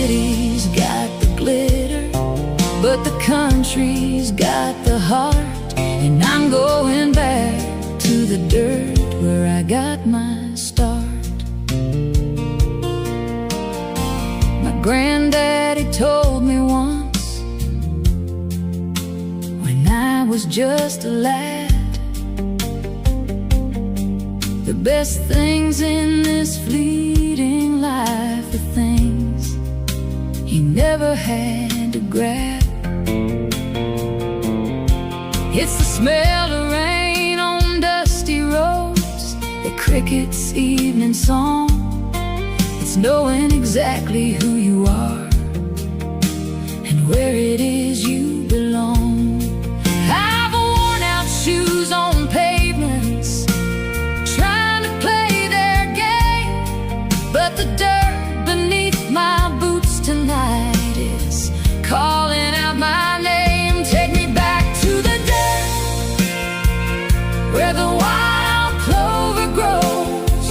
city's got the glitter, but the country's got the heart. And I'm going back to the dirt where I got my start. My granddaddy told me once, when I was just a lad, the best things in this fleeting life are things he never had to grab. It's the smell of rain on dusty roads, the cricket's evening song. It's knowing exactly who you are and where it is you belong. I've worn out shoes on pavements, trying to play their game, but the dirt beneath my boots tonight is calling out my name. Take me back to the dirt where the wild clover grows,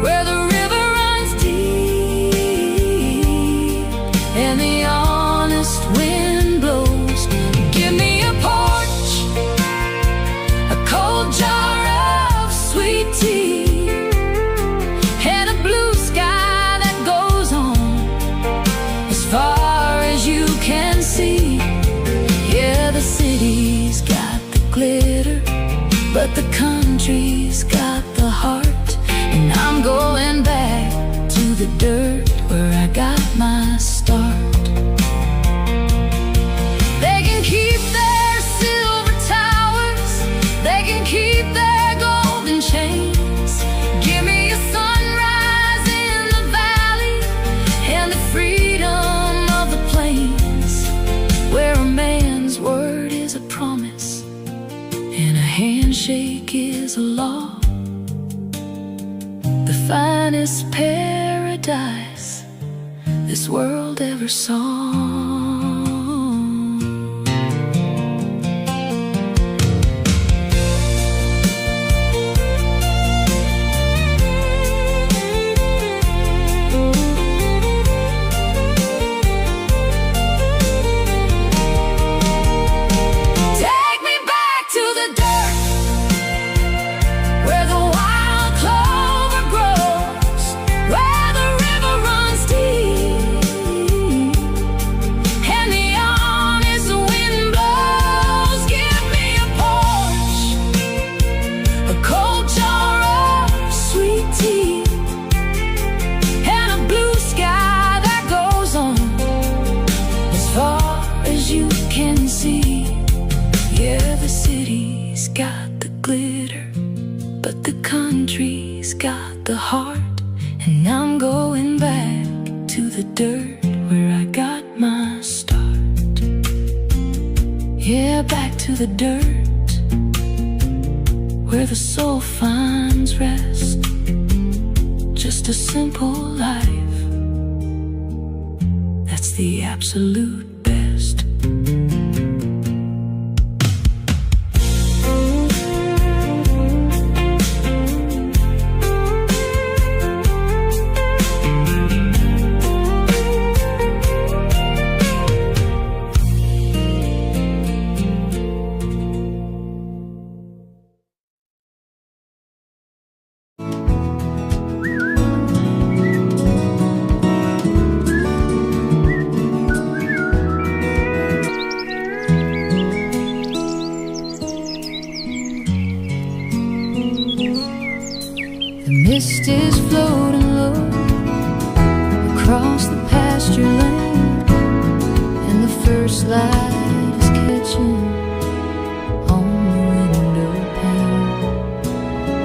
where the river runs deep and the honest wind blows. Give me a porch, a cold jar of sweet tea, and a blue sky that goes on as far as you can see. Yeah, the city's got the glitter, but the country's got the heart. And I'm going back to the dirt where I got my start. They can keep their silver towers, they can keep their golden chains. Give me a sunrise in the valley and the freedom of the plains, where a man's word is a promise and a handshake is a law. The finest paradise this world ever saw. Take me back to the dirt where the wild clover grows, where the river runs deep and the honest wind blows. Give me a porch, a cold jar of sweet tea, and a blue sky that goes on as far as you can see. Yeah, the city's got the glitter, but the country's got the heart. And I'm going back to the dirt where I got my start. Yeah, back to the dirt where the soul finds rest. Just a simple life, that's the absolute best. The mist is floating low across the pasture lane, and the first light is catching on the window pane.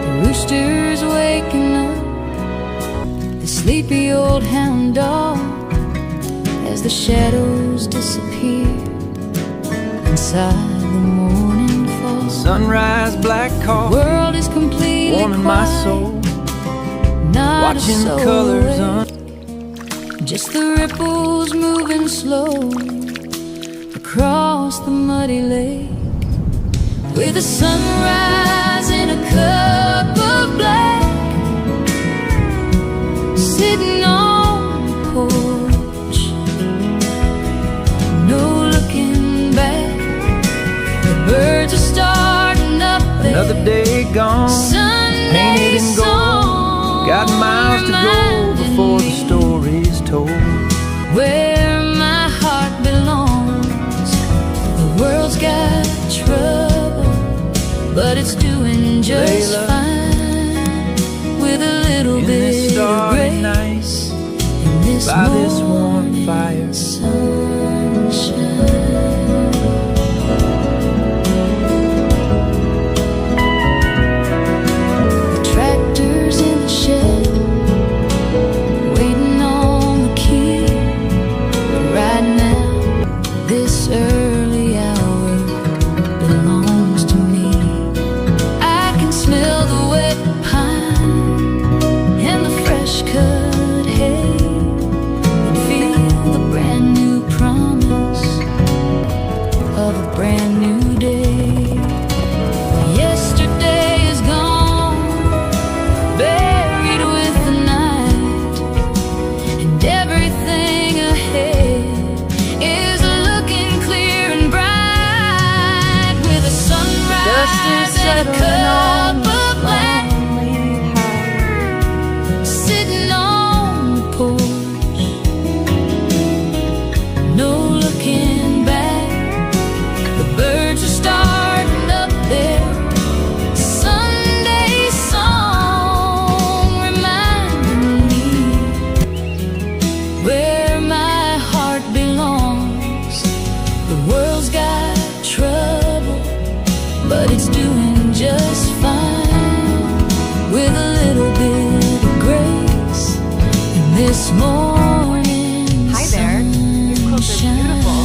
The rooster's waking up the sleepy old hound dog as the shadows disappear inside the morning fall. Sunrise, black coffee, World is completely warming my quiet, soul, not watching a the soul colors awake. Just the ripples moving slow across the muddy lake, with the sunrise in a cup of black, sitting on the porch. Another day gone, painted in gold. Got miles to go before the story's told. Where my heart belongs, the world's got trouble, but it's doing just fine with a little bit of grace in this by this warm fire. Sunshine. Hi there. Your clothes are beautiful.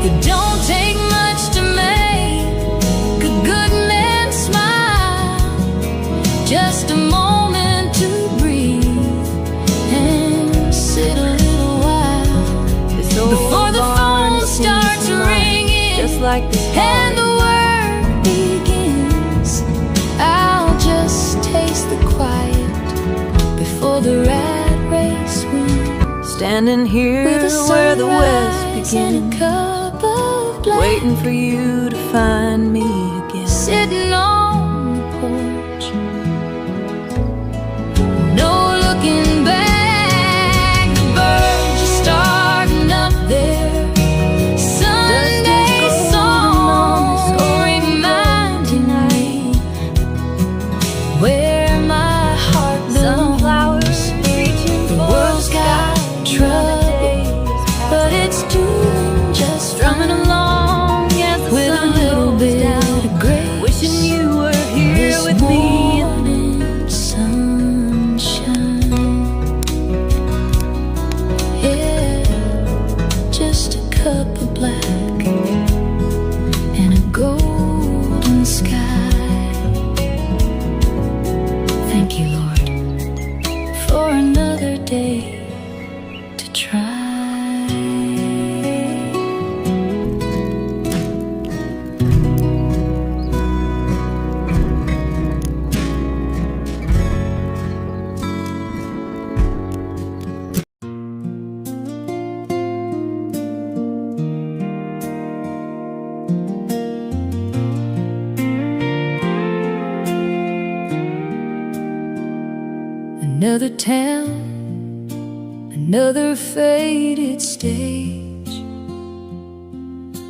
It don't take much to make a good man smile. Just a moment to breathe and sit a little while before the phone starts ringing, just like this and the work begins. I'll just taste the quiet before the rat race wins. Standing here where the west begins, waiting for you to find me again. Sitting on the porch, no looking back. The birds are starting up there. Sunday songs reminding me where my heart belongs. The world's got trouble, but it's doing just strumming along with a little bit of grace. Wishing you were here with me. Morning sunshine, yeah, just a cup of black and a golden sky. Thank you, Lord, for another day to try. Another town, another faded stage,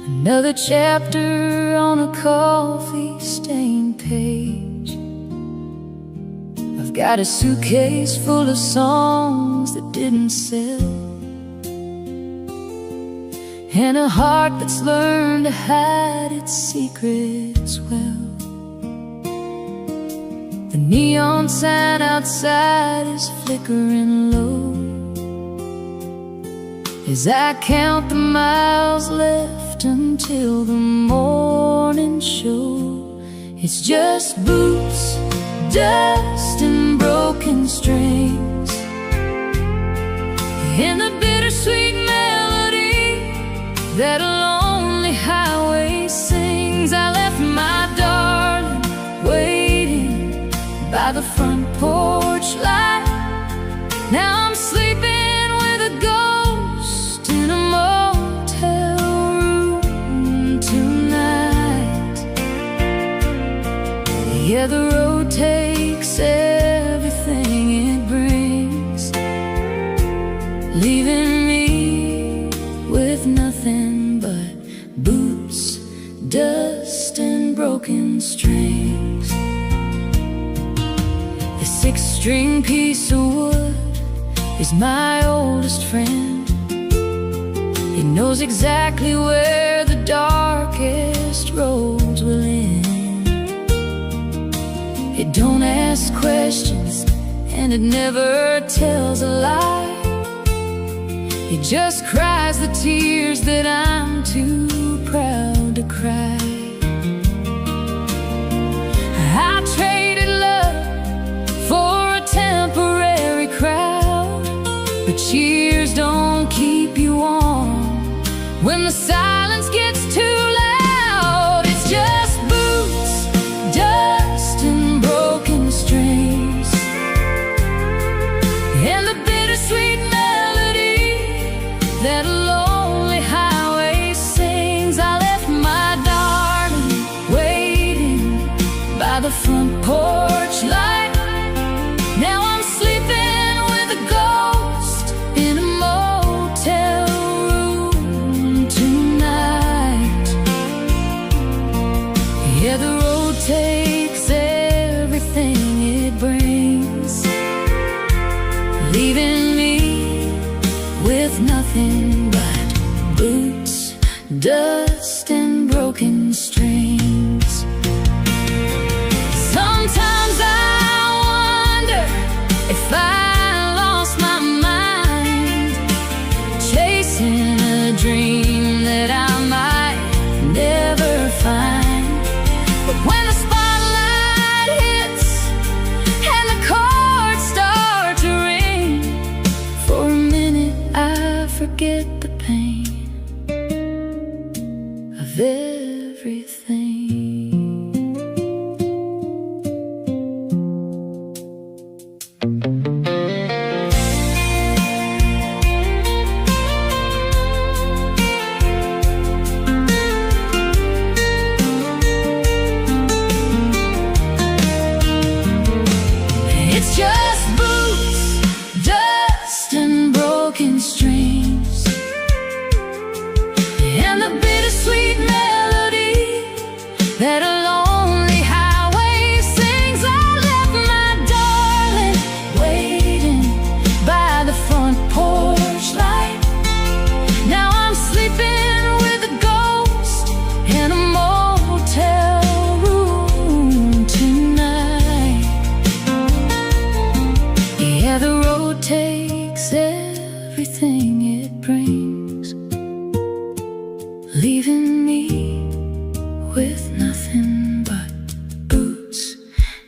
another chapter on a coffee-stained page. I've got a suitcase full of songs that didn't sell, and a heart that's learned to hide its secrets well. The neon sign outside is flickering low as I count the miles left until the morning show. It's just boots, dust, and broken strings, and the bittersweet melody that a lonely highway sings. I left my darling waiting by the front porch light. Now I'm sleeping with a ghost in a motel room tonight. Yeah, the road takes everything it brings, leaving me with nothing but boots, dust, and broken strings. The 6-string piece of wood is my oldest friend. He knows exactly where the darkest roads will end. It don't ask questions, and it never tells a lie. It just cries the tears that I'm too proud to cry. I traded love for a temporary crowd, but cheers don't keep you warm when the silence gets too loud. It's just boots, dust, and broken strings, and the bittersweet melody that a lonely highway sings. I left my darling waiting by the front porch light. Now I'm sleeping with a ghost in a motel room tonight. Yeah, the road takes everything it brings, leaving me with nothing but boots, dust, and broken strings. Sometimes I wonder if I lost my mind, chasing a dream that I might never find. But when the spotlight hits and the chords start to ring, for a minute I forget the pain of everything. It's just boots, dust, and broken strings, and the bittersweet melody that a lonely highway sings. I left my darling waiting by the front porch light. Now I'm sleeping with a ghost in a motel room tonight. Yeah, the road takes everything it brings, leaving me with nothing but boots,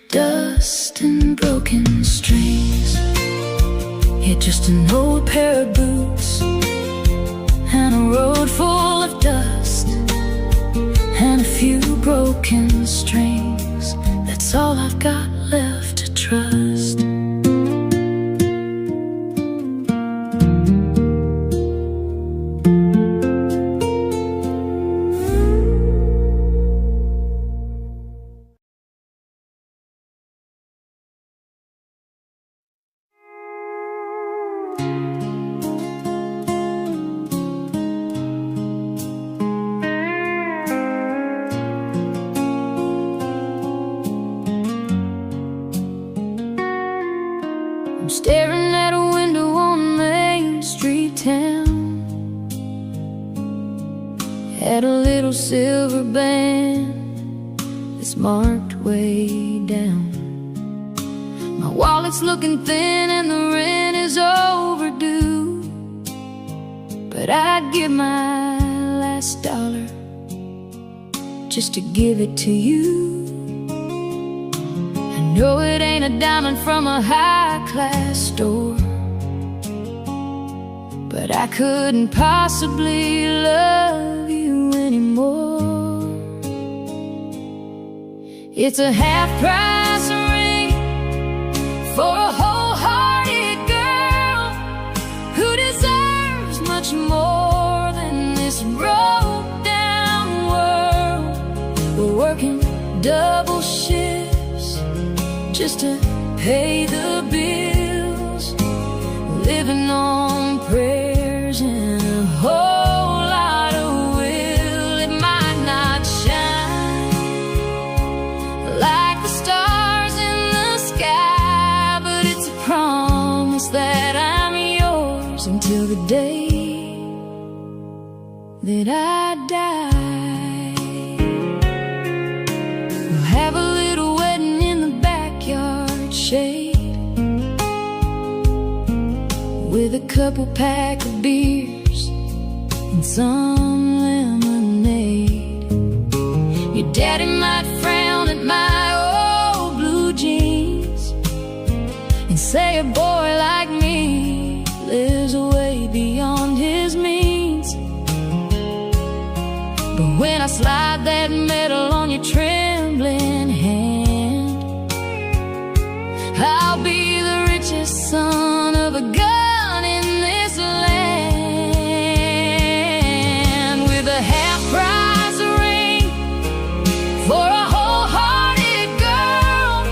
dust, and broken strings. Yeah, just an old pair of boots and a road full of dust and a few broken strings. That's all I've got left to trust. I'm staring at a window on Main Street town, at a little silver band that's marked way down. My wallet's looking thin and the rent is overdue, but I'd give my last dollar just to give it to you. No, it ain't a diamond from a high-class store, but I couldn't possibly love you anymore. It's a half-price ring for a wholehearted girl who deserves much more than this broke-down world. We're working double shifts just to pay the bills, living on prayers and a whole lot of will. It might not shine like the stars in the sky, but it's a promise that I'm yours until the day that I die. We'll have a little wedding in the backyard shade, with a couple pack of beers and some lemonade. Your daddy might frown at my old blue jeans and say a boy like me lives way beyond his means. But when I slide that medal on your trembling hand, I'll be the richest son of a gun in this land, with a half-price ring for a wholehearted girl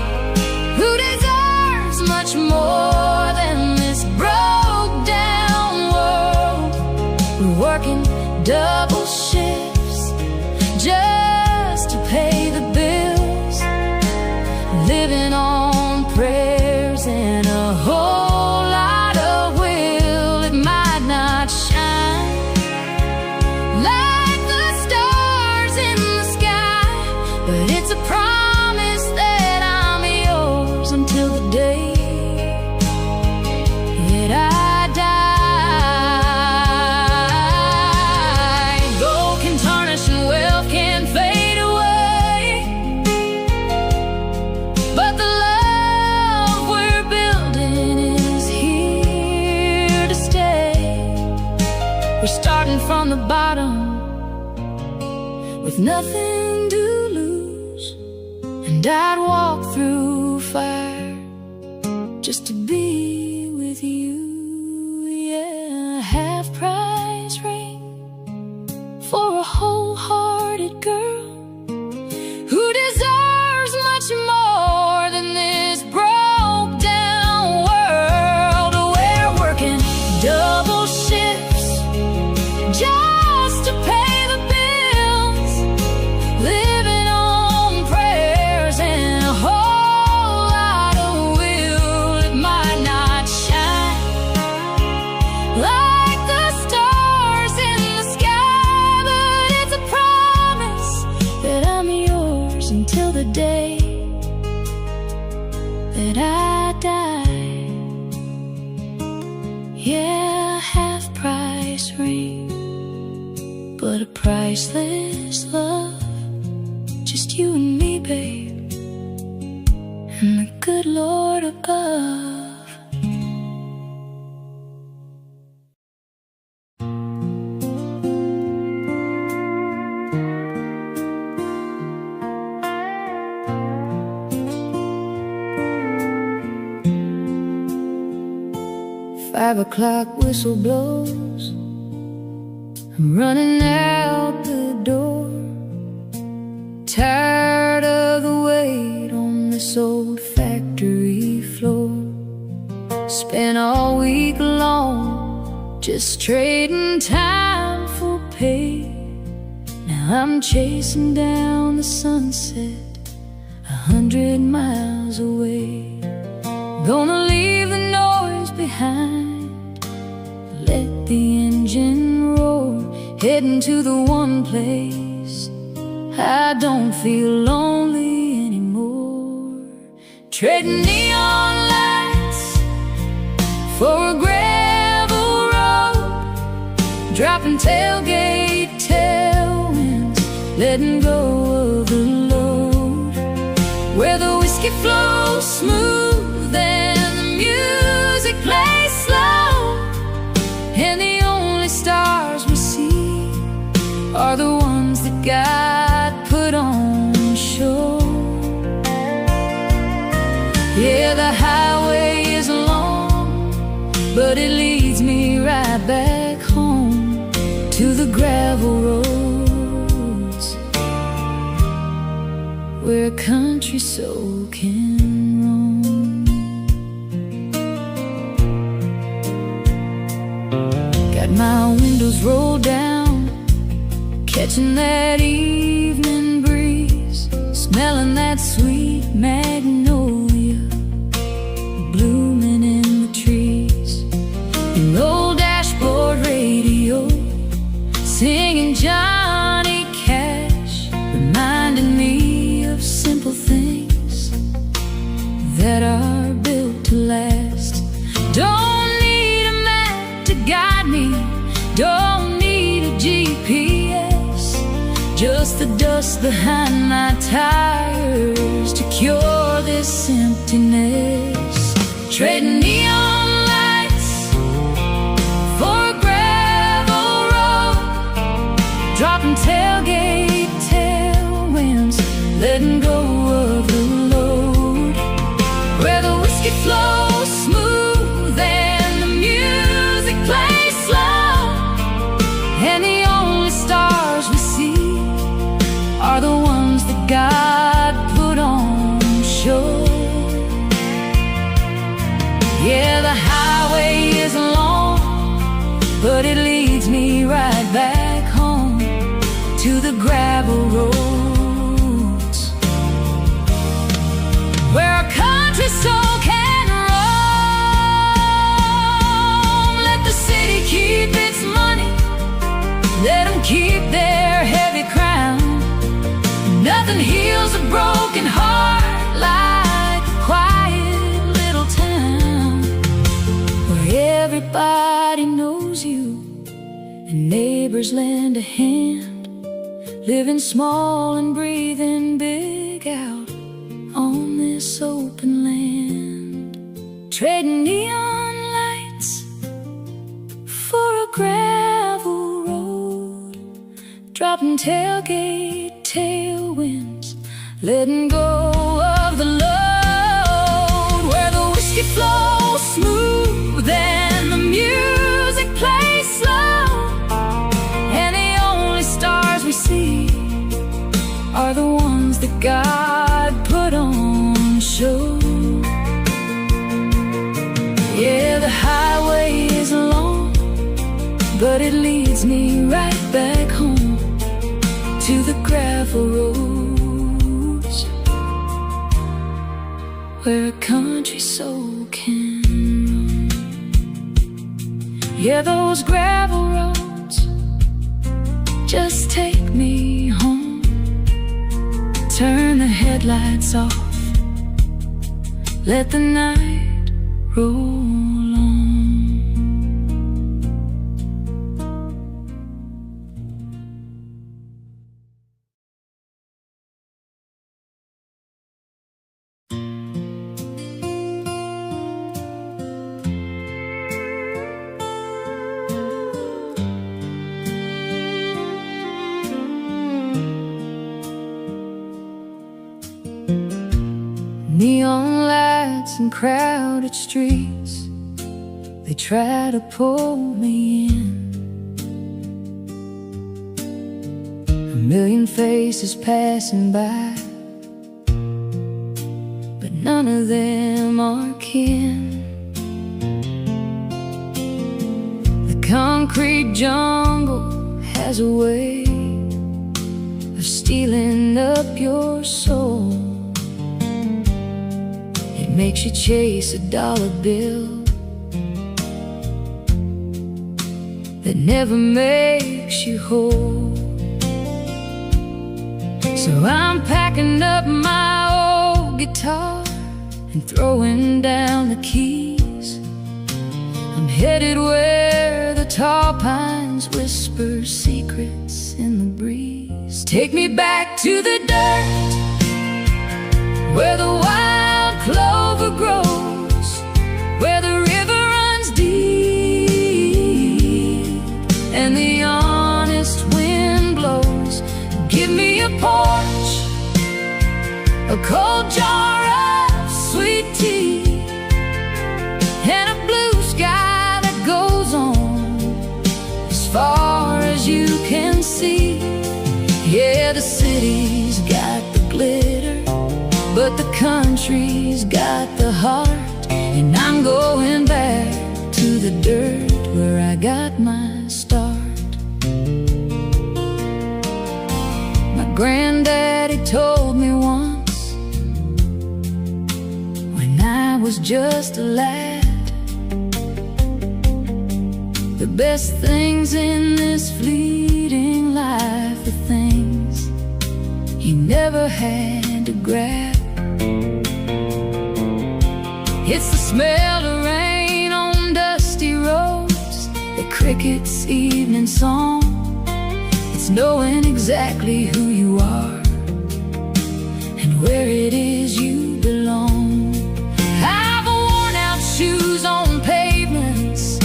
who deserves much more than this broke-down world. We're working double shifts just to pay the bills, living on prayers and a whole lot of will. It might not shine like the stars in the sky, but it's a promise that I'm yours until the day that I die. Gold can tarnish and wealth can fade away, but the love we're building is here to stay. We're starting from the bottom with nothing to lose, and I'd walk through fire just to be with you. Yeah, half-price ring for a wholehearted girl who deserves much more than this broke-down world. We're working double shifts just to pay the bills, living on prayers and a whole lot of will. It might not shine like the stars in the sky, but it's a promise that I'm yours until the day that I die. Yeah, half-price ring, but a priceless love. Just you and me, babe, and the good Lord above. Five o'clock whistle blows, I'm running out the door, tired of the wait on this old factory floor. Spent all week long just trading time for pay. Now I'm chasing down the sunset 100 miles away. Gonna leave the noise behind, let the engine roar, heading to the one place I don't feel lonely anymore. Trading neon lights for a gravel road, dropping tailgate tailwinds, letting go of the load, where the whiskey flows smooth and the music plays slow, and the only stars we see are the ones that God put on show. Yeah, the highway is long, but it leads me right back home to the gravel roads where country soul can roam. Got my windows rolled down, catching that evening breeze, smelling that sweet magnolia blooming in the trees. An old dashboard radio singing Johnny Cash, reminding me of simple things that are built to last. Don't need a map to guide me, don't need a GPS, just the dust behind my tires to cure this emptiness. Trading neon lights for a gravel road, dropping tailgate tailwinds, letting go of the load, where the whiskey flows smooth and the music plays slow, and the only stars we see are the ones that God put on show. Yeah, the highway is long, but it leads me right back home to the gravel roads, where a country soul can roam. Let the city keep its money, let them keep their heavy crown. Nothing heals a broken heart like a quiet little town, where everybody knows you and neighbors lend a hand, living small and breathing big out on this open land. Trading neon lights for a gravel road, dropping tailgate tailwinds, letting go of the load, where the whiskey flows smooth and the music plays slow, and the only stars we see are the ones that God put on show. Yeah, the highway is long, but it leads me right back home to the gravel roads, where a country soul can roam. Yeah, those gravel roads just take me home. Turn the headlights off, let the night roll on. Neon lights and crowded streets, they try to pull me in. A million faces passing by, but none of them are kin. The concrete jungle has a way of stealing up your soul. Makes you chase a dollar bill that never makes you whole. So I'm packing up my old guitar and throwing down the keys. I'm headed where the tall pines whisper secrets in the breeze. Take me back to the dirt, where the wild clover grows, where the river runs deep and the honest wind blows. Give me a porch, a cold jar of sweet tea, and a blue sky that goes on as far as you can see. Yeah, the city's got the glitter, but the country's got the heart. And I'm going back to the dirt where I got my start. My granddaddy told me once, when I was just a lad, the best things in this fleeting life are things you never had to grab. It's the smell of rain on dusty roads, the cricket's evening song. It's knowing exactly who you are and where it is you belong. I've worn out shoes on pavements,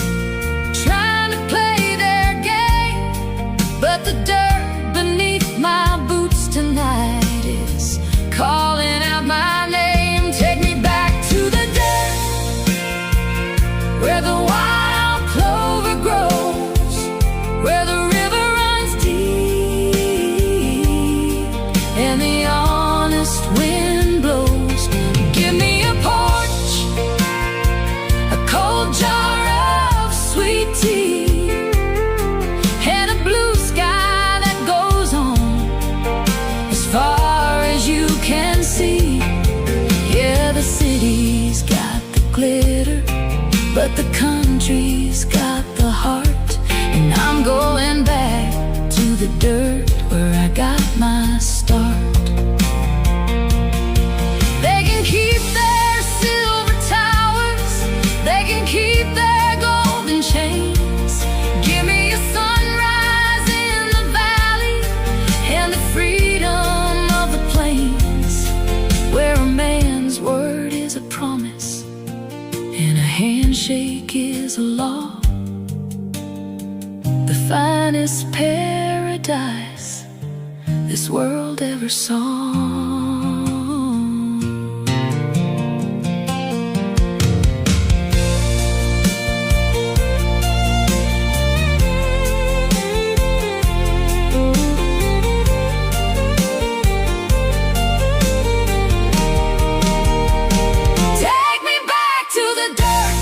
trying to play their game, but the dirt beneath my boots tonight is calling out my name. Take me back to the dirt where the wild clover grows, where the river runs deep and the honest wind blows. Give me a porch, a cold jar of sweet tea, and a blue sky that goes on as far as you can see. Yeah, the city's got the glitter, but the country's got the heart. And I'm going back to the dirt where I got my start. They can keep their silver towers, they can keep their golden chains. Give me a sunrise in the valley and the freedom of the plains, where a man's word is a promise and a handshake is a law. The finest paradise this world ever saw. Take me back to the dirt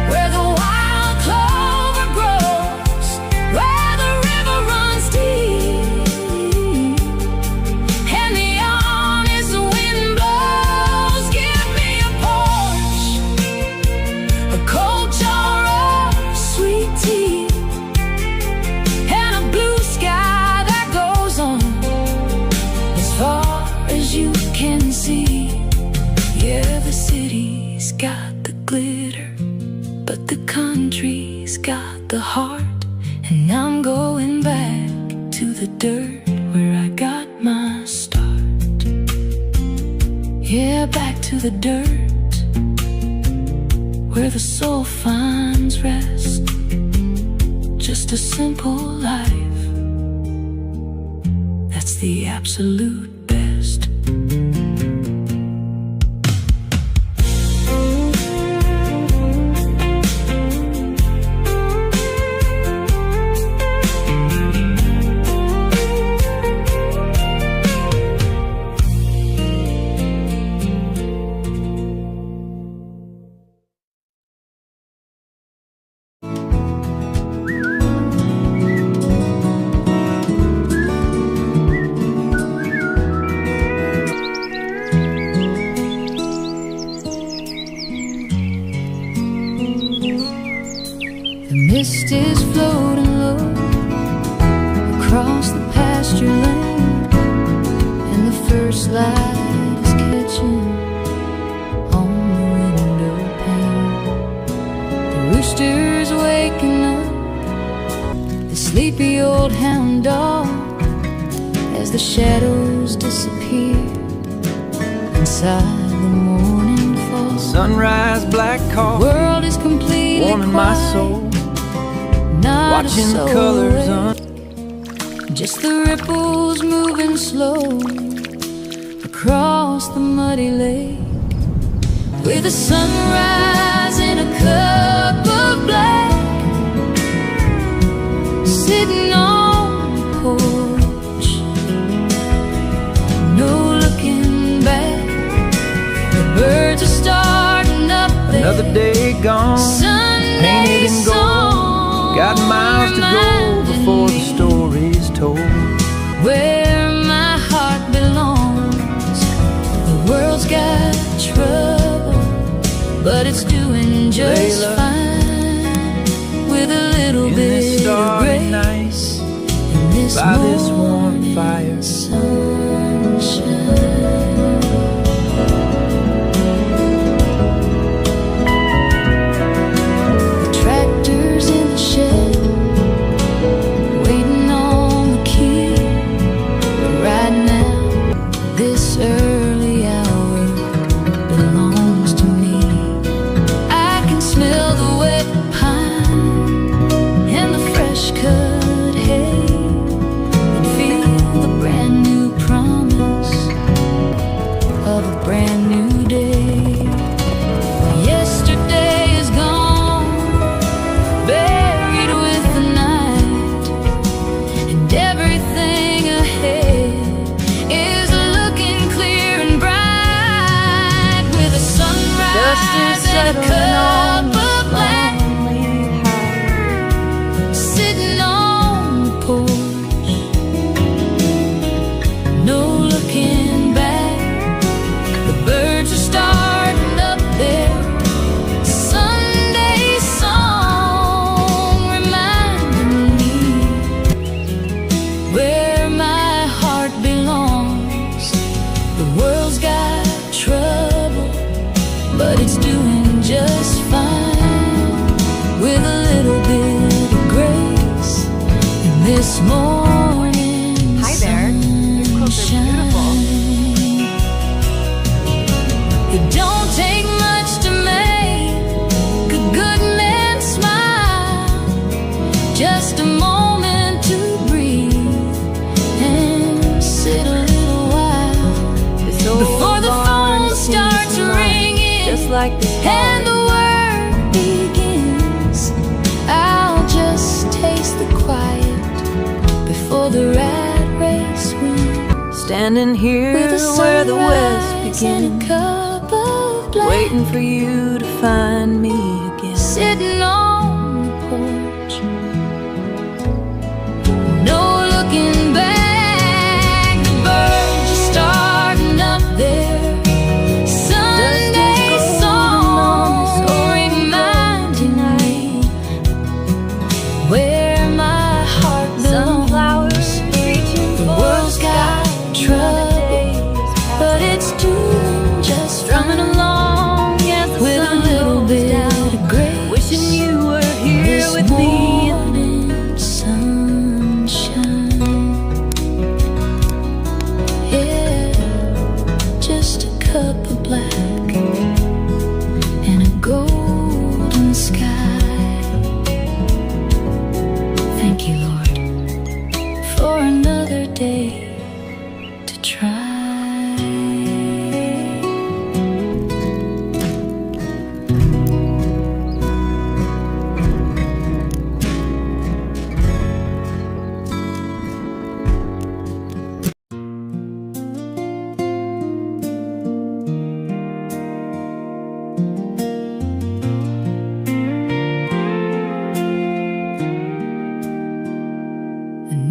where the wild clover grows, where the river runs deep and the honest wind blows. Give me a porch, a cold jar of sweet tea, and a blue sky that goes on as far as you can see. Yeah, the city's got the glitter, but the country's got the heart. And I'm going back to the dirt where I got my start. Yeah, back to the dirt where the soul finds rest. Just a simple life, that's the absolute best. The mist is floating low across the pasture lane, and the first light is catching on the window pane. The rooster's waking up the sleepy old hound dog as the shadows disappear inside the morning fall. Sunrise, black coffee, World is completely warming my quiet, soul, not watching a the soul colors awake. Just the ripples moving slow across the muddy lake, with the sunrise in a cup of black, sitting on the porch, no looking just Layla, fine with a little in bit this of starry grace night, in this by this warm morning fire. sunshine. The tractor's in the shed, waiting on the key. Right now, this early hour belongs to me. I can smell the wet pine and the fresh cut hay, and feel the brand new promise of a brand new day. Yesterday is gone, buried with the night, and everything ahead is looking clear and bright, with a sunrise and a cup of black, sitting on the porch, no looking back. The birds are starting up their Sunday song, reminding me where my heart belongs. The world's got trouble, but it's doing just fine with a little bit of grace in this morning. Hi there. Your clothes are beautiful. It don't take much to make a good man smile, just a moment to breathe and sit a little while before the phone starts ringing, Just like this and the work begins. I'll just taste the quiet before the rat race wins. standing here With a where the west sunrise and begins, a cup of black, waiting for you to find me again. sitting on the porch, no looking back. The birds are starting up their Sunday song, reminding me where my heart belongs. The world's got trouble, but it's doing just Strumming fine along as the with a sun little goes bit down, of grace. wishing you were here This with me. morning sunshine, yeah, just a cup of black and a golden sky. Thank you, Lord, for another day to try.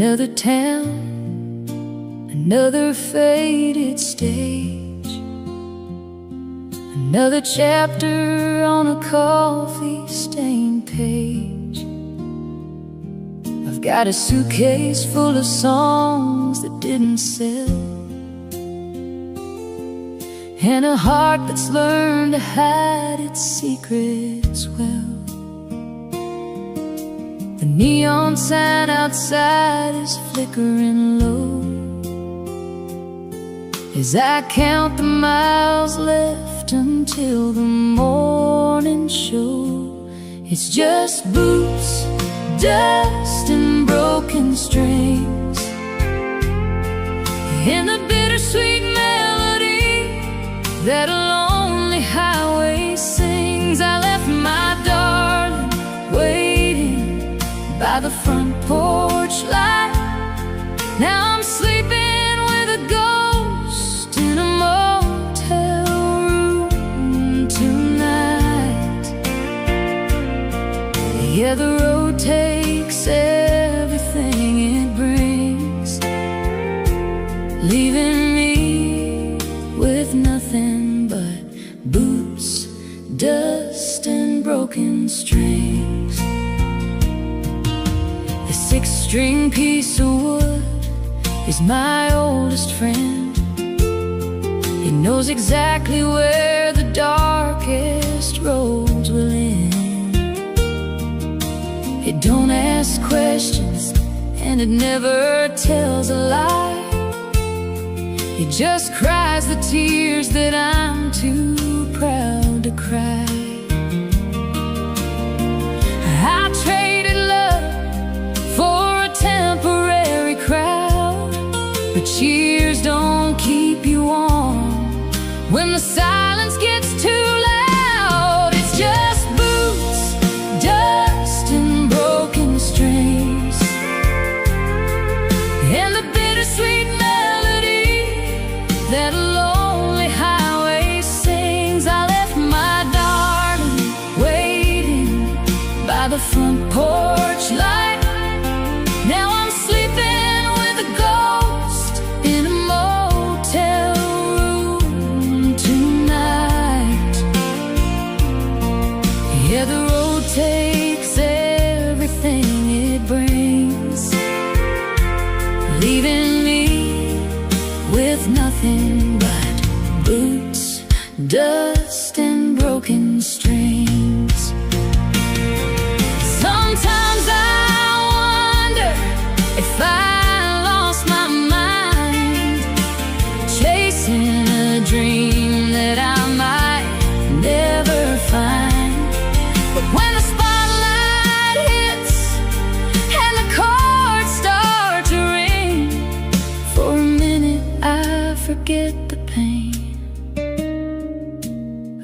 Another town, another faded stage, another chapter on a coffee-stained page. I've got a suitcase full of songs that didn't sell, and a heart that's learned to hide its secrets well. The neon sign outside is flickering low as I count the miles left until the morning show. It's just boots, dust, and broken strings, and the bittersweet melody that a lonely highway sings. I left my darling waiting by the front porch light. Now I'm sleeping with a ghost in a motel room tonight. Yeah, the road takes everything it brings, leaving me with nothing but boots, dust, and broken broken strings. The six-string piece of wood is my oldest friend. He knows exactly where the darkest roads will end. It don't ask questions and it never tells a lie. It just cries the tears that I'm too proud to cry. I traded love for a temporary crowd, but cheers don't keep you warm when the silence gets too loud. It's just boots, dust, and broken strings, and the bittersweet melody that a lonely highway sings. I left my darling waiting by the front porch light. Now I'm sleeping with a ghost in a motel room tonight. Yeah, the road takes everything it brings, leaving me with nothing but boots, dust, and broken strings. Sometimes I wonder if I lost my mind, chasing a dream that I might never find. But when the spotlight hits and the chords start to ring, for a minute I forget the pain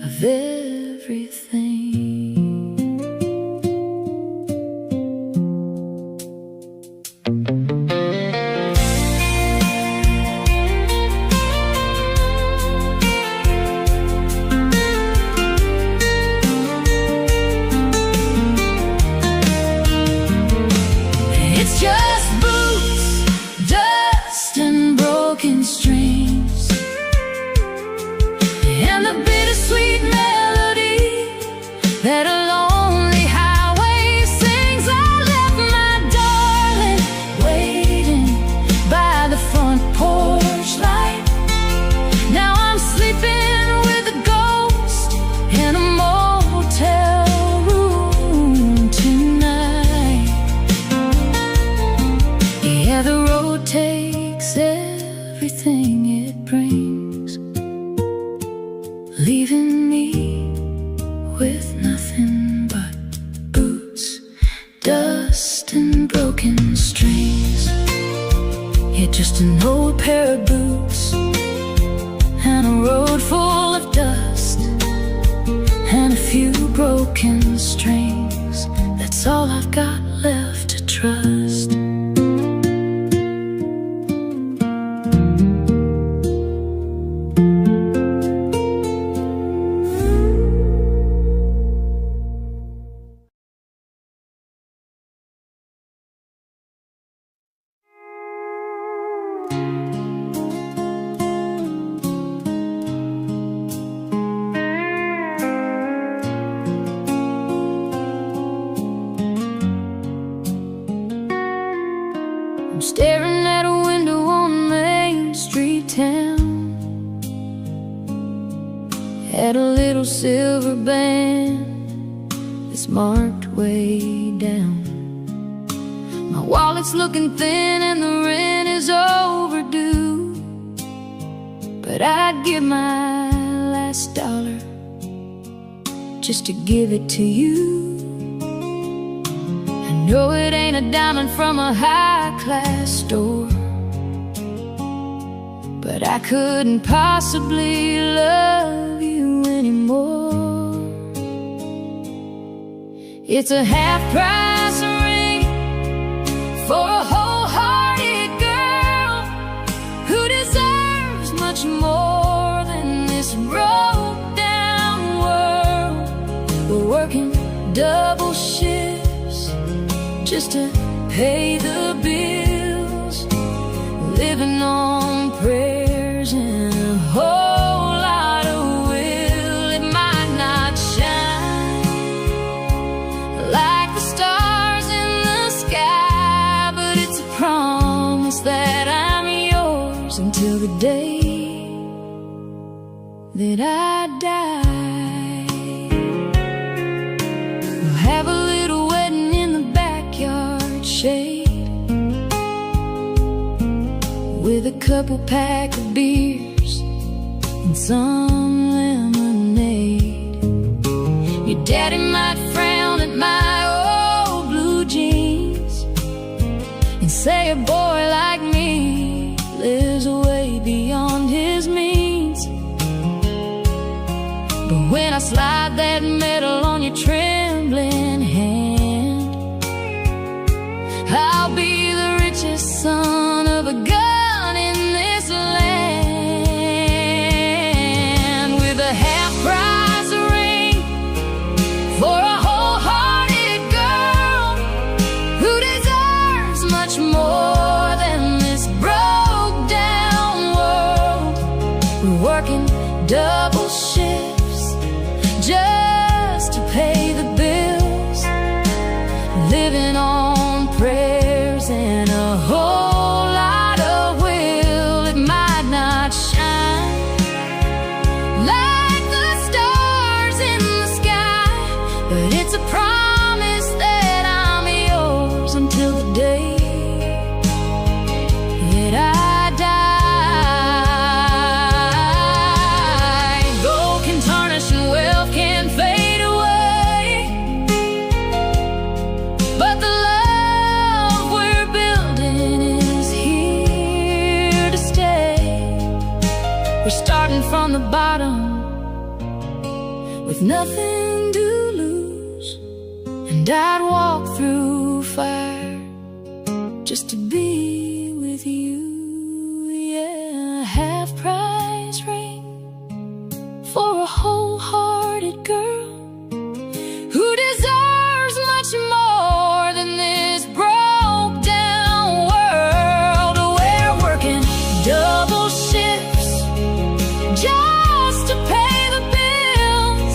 of everything. It's just boots, dust, and broken strings, and the bittersweet melody that a lonely highway sings. I left my darling waiting by the front porch light. Now I'm sleeping with a ghost in a motel room tonight. Yeah, the road takes everything it brings, leaving me with nothing but boots, dust, and broken strings. Yeah, just an old pair of boots and a road full of dust and a few broken strings. That's all I've got left to trust. I'm staring at a window on Main Street town, at a little silver band that's marked way down. My wallet's looking thin and the rent is overdue, but I'd give my last dollar just to give it to you. No, it ain't a diamond from a high-class store, but I couldn't possibly love you anymore. It's a half-price ring for a wholehearted girl who deserves much more than this broke-down world. We're working double shifts just to pay the bills, living on prayers and a whole lot of will. It might not shine until the day that I die. We'll have a little wedding in the backyard shade, with a couple pack of beers and some lemonade. Your daddy might frown at my old blue jeans and say a boy like me lives way beyond his means. But when I slide that medal on your trembling hand, I'll be the richest son of a gun in this land, with a half-price ring for a wholehearted girl who deserves much more than this broke-down world. We're working double shifts just to pay the bills, living on prayers and a whole lot of will. It might not shine like the stars in the sky, but it's a promise that I'm yours until the day that I die. Gold can tarnish and wealth can fade away, but the love we're building is here to stay. We're starting from the bottom with nothing to lose, and I'd walk through fire just to be with you. Yeah, half-price ring for a wholehearted girl who deserves much more than this broke-down world. We're working double shifts just to pay the bills,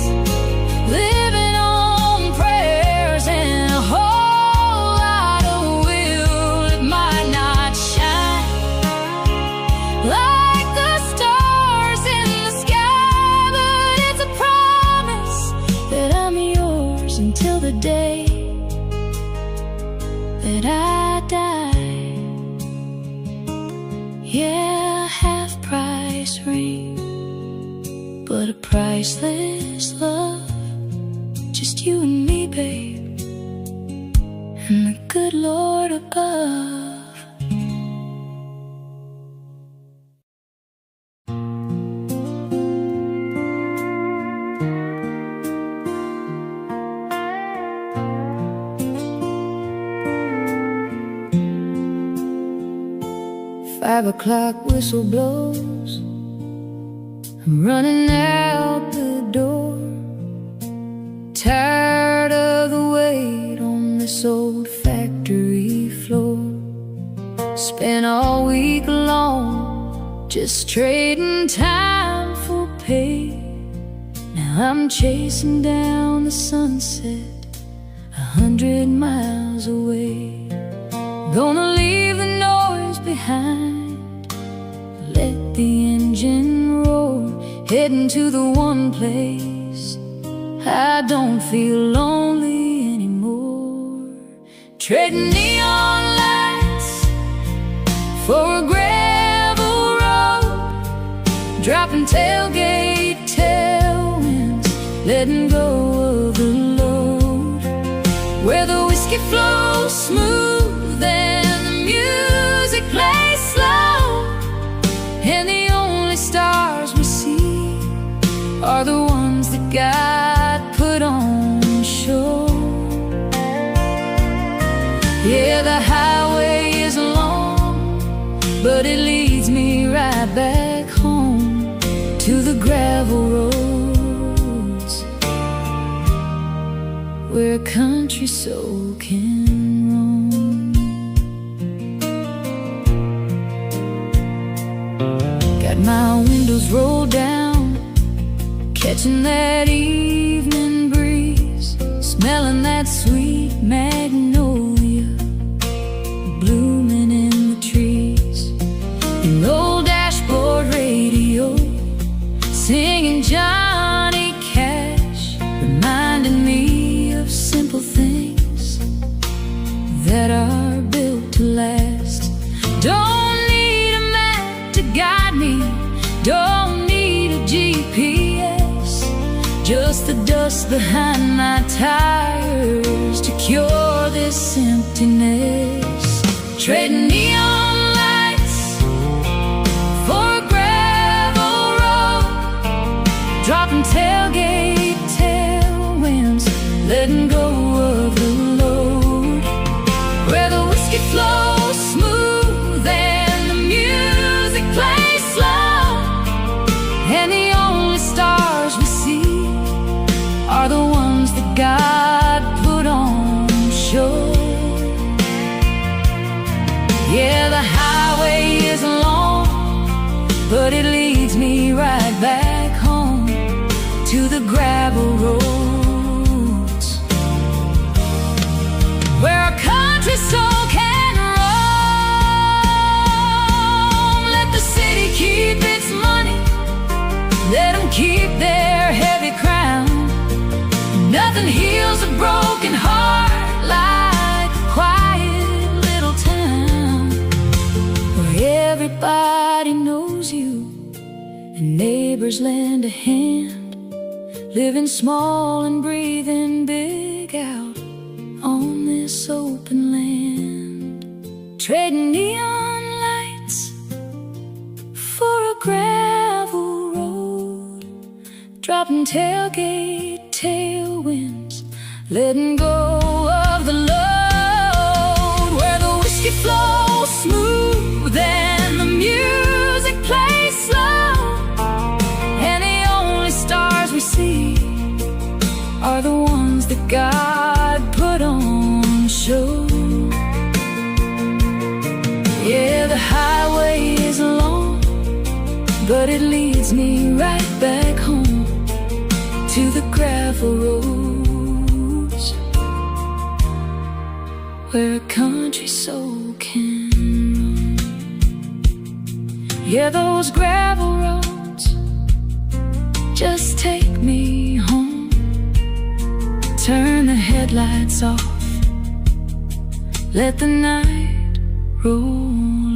living on prayers and a whole lot of will. It might not shine like the stars in the sky, but it's a promise that I'm yours until the day that I die. Yeah, half-price ring, but a priceless love. Just you and me, babe, and the good Lord above. Five o'clock whistle blows, I'm running out the door, tired of the weight on this old factory floor. Spent all week long just trading time for pay. Now I'm chasing down the sunset 100 miles away. Gonna leave the noise behind, let the engine roar, heading to the one place I don't feel lonely anymore. Trading neon lights for a gravel road, dropping tailgate tailwinds, letting go of the load, where the whiskey flows smooth and the music plays slow, and the only stars we see are the ones that God put on show. Yeah, the highway is long, but it leads me right back home to the gravel roads where a country soul can roam. Got my windows rolled down, catching that evening breeze, smelling that sweet magnolia blooming in the trees. And old Dad guide me. Don't need a GPS, just the dust behind my tires to cure this emptiness. Trading neon lights for a gravel road, dropping tailgate tailwinds, letting go of the load. Where the whiskey flows smooth and the music plays slow, and the only stars we see are the ones that God put on show. Yeah, the highway is long, but it leads me right back home to the gravel roads, where a country soul can roam. Let the city keep its money, let them keep their heavy crown. Nothing heals a broken heart like a quiet little town, where everybody knows you and neighbors lend a hand, living small and breathing big out on this open land. Trading neon lights for a gravel road, dropping tailgate tailwinds, letting go of the load. Where the whiskey flows smooth and the music plays slow, and the only stars we see are the ones that God put on show. Yeah, the highway is long, but it leads me right back home to the gravel roads, where a country soul can roam. Yeah, those gravel roads just take me home. Turn the headlights off, let the night roll